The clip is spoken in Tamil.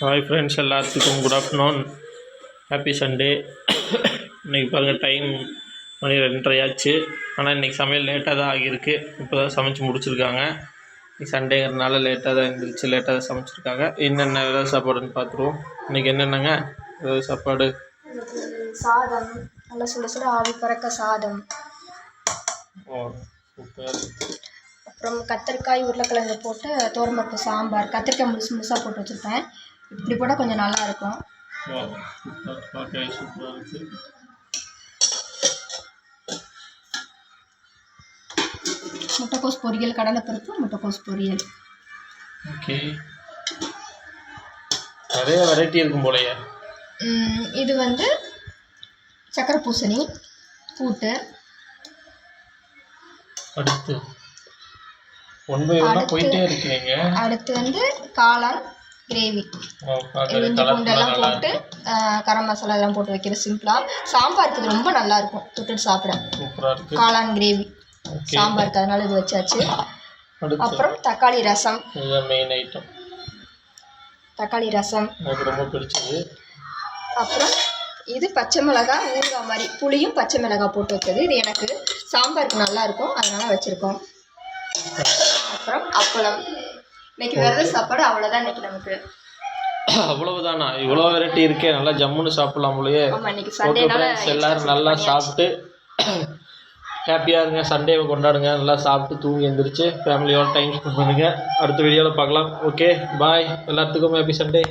ஹாய் ஃப்ரெண்ட்ஸ், எல்லாத்துக்கும் குட் ஆஃப்டர்நூன். Happy Sunday. இன்றைக்கி பாருங்கள், டைம் மணி 2:30 ஆச்சு. ஆனால் இன்றைக்கி சமையல் லேட்டாக தான் ஆகியிருக்கு. இப்போ தான் சமைச்சு முடிச்சுருக்காங்க. இன்றைக்கி சண்டேங்கிறதுனால லேட்டாக தான் எழுந்திரிச்சு லேட்டாக தான் சமைச்சிருக்காங்க. என்னென்ன ஏதாவது சாப்பாடுன்னு பார்த்துருவோம். இன்றைக்கி என்னென்னங்க ஏதாவது சாப்பாடு? சாதம், நல்லா சுட சுட ஆவி பறக்க சாதம். ஓ, சூப்பர். அப்புறம் கத்திரிக்காய் உருளைக்கிழங்கு போட்டு தோரம்பருப்பு சாம்பார். கத்திரிக்காய் முழுசு முழுசாக போட்டு வச்சுருப்பேன். இப்படி போட்டால் கொஞ்சம் நல்லா இருக்கும். ஓ, சூப்பர். பார்க்கவே சூப்பராக இருக்குது. முட்டைக்கோஸ் பொரியல், கடலைப்பருப்பு முட்டைக்கோஸ் பொரியல். ஓகே, நிறைய வெரைட்டி இருக்கும் போலையே. இது வந்து சக்கரை பூசணி கூட்டு. அடுத்து ஒன் பை ஒன்னா போயிட்டே இருக்கீங்க. அடுத்து வந்து காளான் கிரேவி. இஞ்சி பூண்டெல்லாம் போட்டு கரம் மசாலா எல்லாம் போட்டு வைக்கிற சிம்பிளாக. சாம்பாருக்கு இது ரொம்ப நல்லா இருக்கும், தொட்டு சாப்பிட. சூப்பராக இருக்குது. காளான் கிரேவி சாம்பாருக்கு, அதனால இது வச்சாச்சு. அப்புறம் தக்காளி ரசம். இதுதான் மெயின் ஐட்டம். தக்காளி ரசம் எனக்கு ரொம்ப பிடிச்சது. அப்புறம் இது பச்சை மிளகாய் ஊறுகாய் மாதிரி, புளியும் பச்சை மிளகாய் போட்டு வச்சது. இது எனக்கு சாம்பாருக்கு நல்லா இருக்கும், அதனால வச்சுருக்கோம். அப்புறம் அப்பளம். இன்னைக்கு விரத சாப்பாடு அவ்வளோதான் இன்னைக்கு நமக்கு. அவ்வளவுதானா? இவ்வளோ வெரைட்டி இருக்கே, நல்லா ஜம்முன்னு சாப்பிடலாம் போலயே. ஆமாம், இன்னைக்கு சண்டேனால எல்லாரும் நல்லா சாப்பிட்டு ஹாப்பியாக இருங்க. சண்டேவை கொண்டாடுங்க. நல்லா சாப்பிட்டு தூங்கி எழுந்திரிச்சு ஃபேமிலியோட டைம் ஸ்பெண்ட் பண்ணுங்கள். அடுத்த வீடியோவில் பார்க்கலாம். ஓகே, பாய். எல்லாத்துக்கும் ஹாப்பி சண்டே.